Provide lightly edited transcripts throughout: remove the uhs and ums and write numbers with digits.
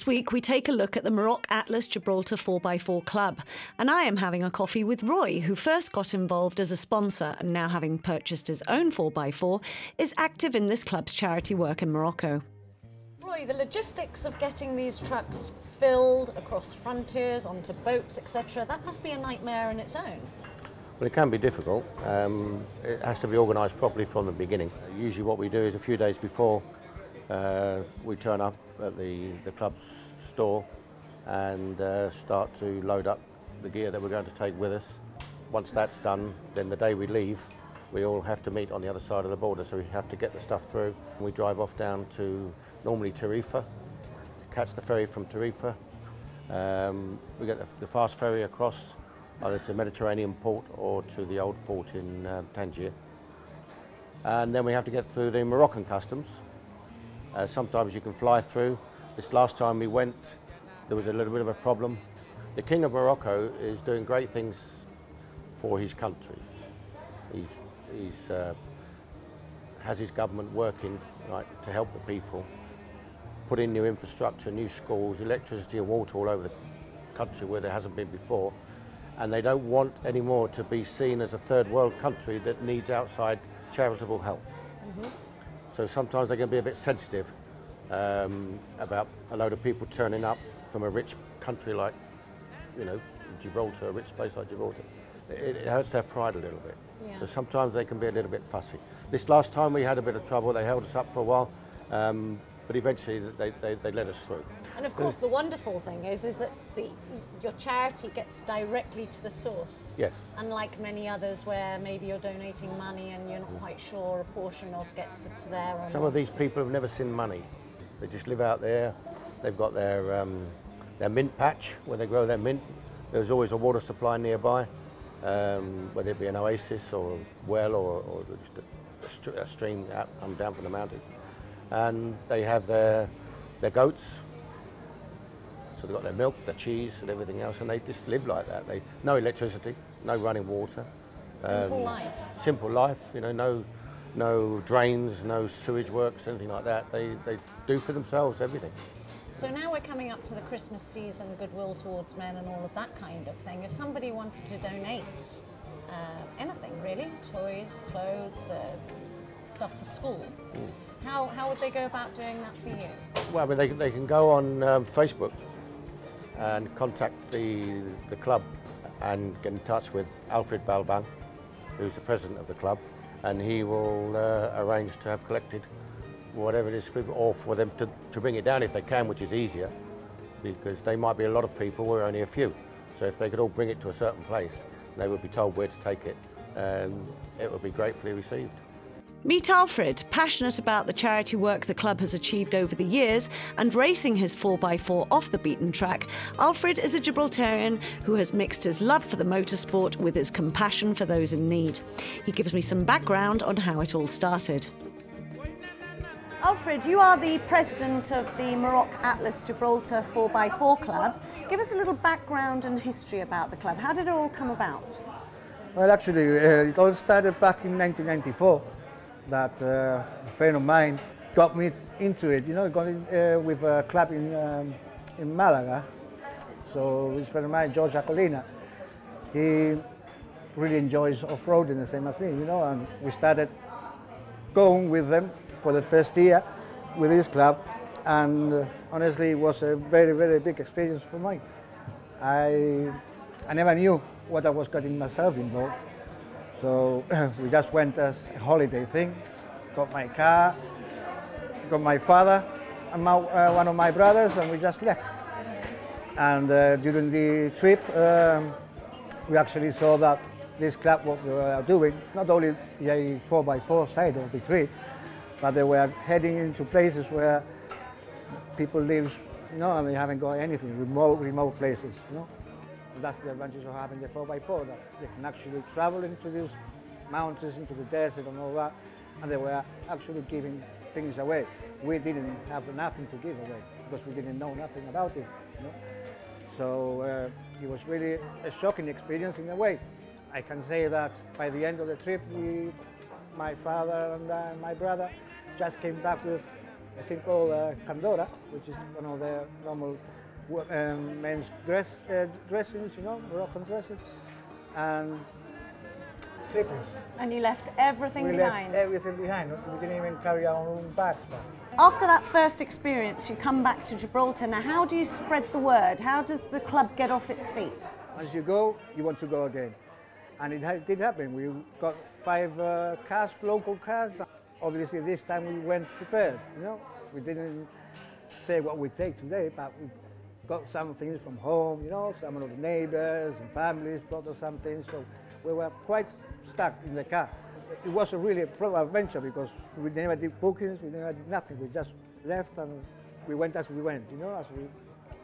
This week we take a look at the MarocAtlas Gibraltar 4x4 Club, and I am having a coffee with Roy, who first got involved as a sponsor and now, having purchased his own 4x4, is active in this club's charity work in Morocco. Roy, the logistics of getting these trucks filled across frontiers, onto boats, etc., that must be a nightmare in its own. Well, it can be difficult. It has to be organised properly from the beginning. Usually what we do is a few days before we turn up at the club's store and start to load up the gear that we're going to take with us. Once that's done, then the day we leave, we all have to meet on the other side of the border, so we have to get the stuff through. We drive off down to normally Tarifa, catch the ferry from Tarifa. We get the fast ferry across either to the Mediterranean port or to the old port in Tangier. And then we have to get through the Moroccan customs. Sometimes you can fly through. This last time we went, there was a little bit of a problem. The King of Morocco is doing great things for his country. He's has his government working to help the people, put in new infrastructure, new schools, electricity and water all over the country where there hasn't been before. And they don't want anymore to be seen as a third world country that needs outside charitable help. Mm-hmm. So sometimes they can be a bit sensitive about a load of people turning up from a rich country like, Gibraltar, a rich place like Gibraltar. It hurts their pride a little bit. Yeah. So sometimes they can be a little bit fussy. This last time we had a bit of trouble. They held us up for a while, but eventually they let us through. And of course, the wonderful thing is that your charity gets directly to the source. Yes. Unlike many others where maybe you're donating money and you're not quite sure a portion of gets to there or Some of these people have never seen money. They just live out there. They've got their mint patch where they grow their mint. There's always a water supply nearby, whether it be an oasis or a well or just a stream come down from the mountains. And they have their goats. So they've got their milk, their cheese and everything else, and they just live like that. No electricity, no running water. Simple life. Simple life, no drains, no sewage works, anything like that. They do for themselves everything. So now we're coming up to the Christmas season, goodwill towards men and all of that kind of thing. If somebody wanted to donate anything really, toys, clothes, stuff for school, how would they go about doing that for you? Well, they can go on Facebook and contact the club and get in touch with Alfred Balban, who's the president of the club, and he will arrange to have collected whatever it is, or for them to bring it down if they can, which is easier, because they might be a lot of people, we're only a few. So if they could all bring it to a certain place, they would be told where to take it, and it would be gratefully received. Meet Alfred, passionate about the charity work the club has achieved over the years and racing his 4x4 off the beaten track. Alfred is a Gibraltarian who has mixed his love for the motorsport with his compassion for those in need. He gives me some background on how it all started. Alfred, you are the president of the MarocAtlas Gibraltar 4x4 Club. Give us a little background and history about the club. How did it all come about? Well, actually, it all started back in 1994. That a friend of mine got me into it, got in, with a club in Malaga. So this friend of mine, George Acolina, he really enjoys off-roading the same as me, and we started going with them for the first year with this club, and honestly, it was a very, very big experience for me. I never knew what I was getting myself involved. So we just went as a holiday thing, got my car, got my father and one of my brothers, and we just left. And during the trip, we actually saw that this club, what they were doing, not only the 4x4 side of the trip, but they were heading into places where people live, and they haven't got anything, remote places, That's the advantage of having the 4x4, that they can actually travel into these mountains, into the desert and all that, and they were actually giving things away. We didn't have nothing to give away because we didn't know nothing about it. So it was really a shocking experience in a way. I can say that by the end of the trip, my father and my brother just came back with a scene called Candora, which is one of the normal men's dressings, you know, Moroccan dresses, and slippers. And you left everything behind? We left everything behind. We didn't even carry our own bags back. After that first experience, you come back to Gibraltar. Now, how do you spread the word? How does the club get off its feet? Once you go, you want to go again. And it did happen. We got 5 cars, local cars. Obviously, this time we went prepared, you know. We didn't say what we take today, but we got some things from home, you know, some of the neighbors and families brought us some things. So we were quite stuck in the car. It was a really proper adventure because we never did bookings, we never did nothing. We just left and we went as we went, you know,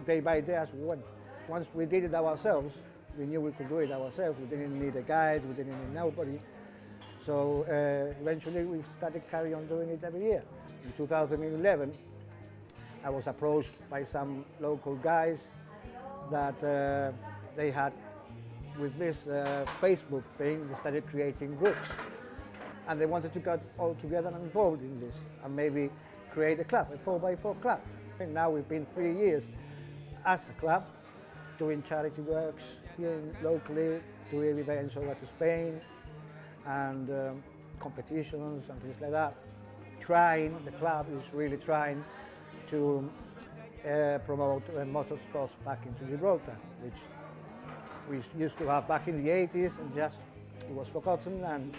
day by day as we went. Once we did it ourselves, we knew we could do it ourselves. We didn't need a guide, we didn't need nobody. So eventually we started carrying on doing it every year. In 2011, I was approached by some local guys that they had, with this Facebook thing, they started creating groups. And they wanted to get all together and involved in this and maybe create a club, a 4x4 club. And now we've been 3 years as a club doing charity works here locally, doing events over to Spain and competitions and things like that. The club is really trying to promote motorsports back into Gibraltar, which we used to have back in the 80s and just it was forgotten, and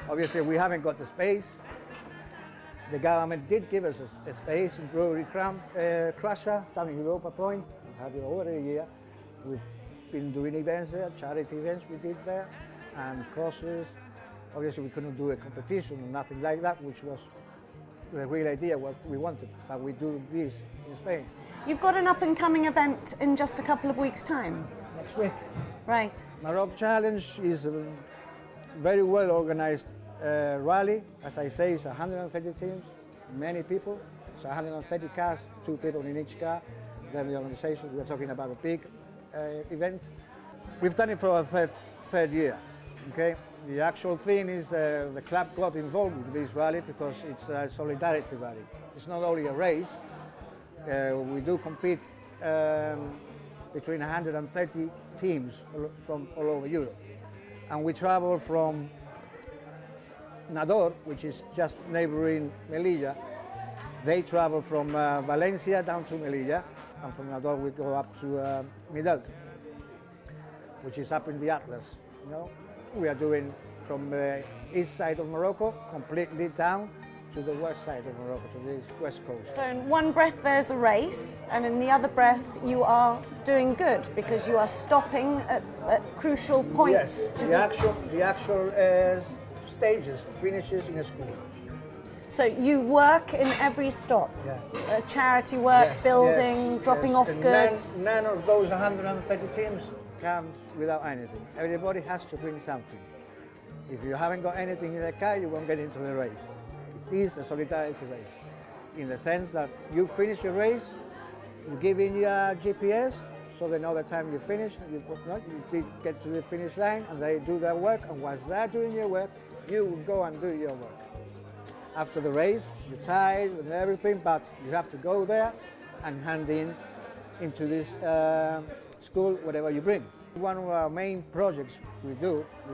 obviously we haven't got the space. The government did give us a space in Brewery Crusher down in Europa Point. We had it over a year. We've been doing events there, charity events we did there, and courses. Obviously we couldn't do a competition or nothing like that, which was the real idea what we wanted, but we do this in Spain. You've got an up-and-coming event in just a couple of weeks' time. Next week. Right. Maroc Challenge is a very well organized rally. As I say, it's 130 teams, many people. It's 130 cars, 2 people in each car. Then the organization, we're talking about a big event. We've done it for our third year, okay? The actual thing is the club got involved with this rally because it's a solidarity rally. It's not only a race. We do compete between 130 teams from all over Europe. And we travel from Nador, which is just neighboring Melilla. They travel from Valencia down to Melilla, and from Nador we go up to Middelta, which is up in the Atlas, you know. We are doing from the east side of Morocco, completely down to the west side of Morocco, to the west coast. So in one breath there's a race, and in the other breath you are doing good because you are stopping at crucial points. Yes, the actual stages, finishes in a school. So you work in every stop? Yeah. Charity work, yes, building, yes, dropping yes. off And goods? None of those 130 teams comes without anything. Everybody has to bring something. If you haven't got anything in the car, you won't get into the race. It is a solidarity race, in the sense that you finish your race, you give in your GPS, so they know the time you finish, you get to the finish line, and they do their work, and once they're doing your work, you will go and do your work. After the race, you're tired and everything, but you have to go there and hand into this school whatever you bring. One of our main projects we've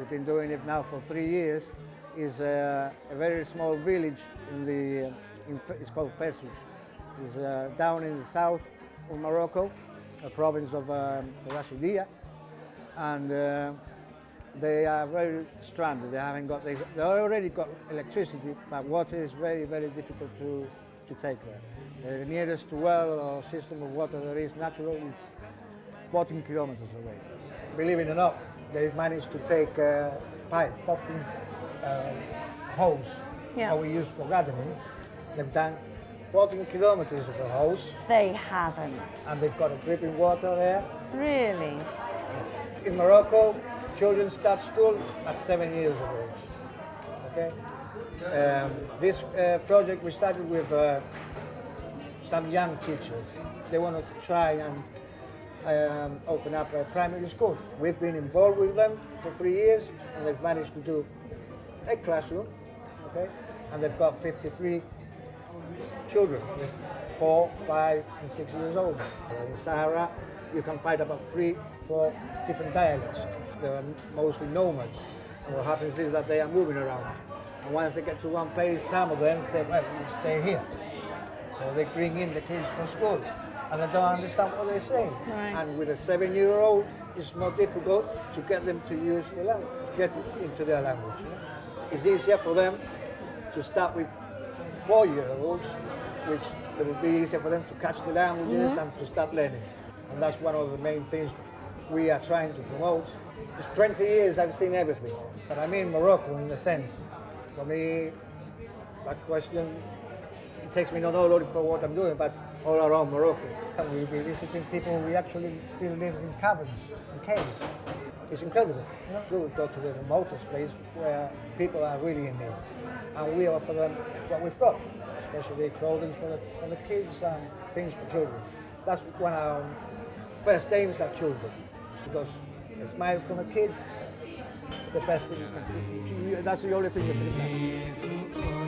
been doing it now for 3 years, is a very small village it's called Fesou. It's down in the south of Morocco, a province of Rashidiyah, and they are very stranded. They already got electricity, but water is very, very difficult to take there. The nearest well or system of water there is natural is 14 kilometers away. Believe it or not, they've managed to take pipe, 14 hose that we use for gardening. They've done 14 kilometers of a hose. They haven't. And they've got a dripping water there. Really? In Morocco, children start school at 7 years of age. Okay? This project we started with some young teachers. They want to try and open up a primary school. We've been involved with them for 3 years, and they've managed to do a classroom, okay? And they've got 53 children, just 4, 5, and 6 years old. In Sahara, you can find about 3, 4 different dialects. They are mostly nomads. And what happens is that they are moving around. And once they get to one place, some of them say, well, we'll stay here. So they bring in the kids from school, and they don't understand what they're saying. Right. And with a 7-year-old, it's more difficult to get them to use the language, to get into their language. It's easier for them to start with 4-year-olds, which it will be easier for them to catch the languages and to start learning. And that's one of the main things we are trying to promote. For 20 years I've seen everything, but I'm in Morocco in a sense. For me, that question, it takes me not only for what I'm doing, but all around Morocco. And we'll be visiting people who actually still live in caverns and caves. It's incredible. We will go to the remotest place where people are really in need. And we offer them what we've got, especially clothing for the kids and things for children. That's one of our first aims at children, because a smile from a kid is the best thing you can do. That's the only thing you can do.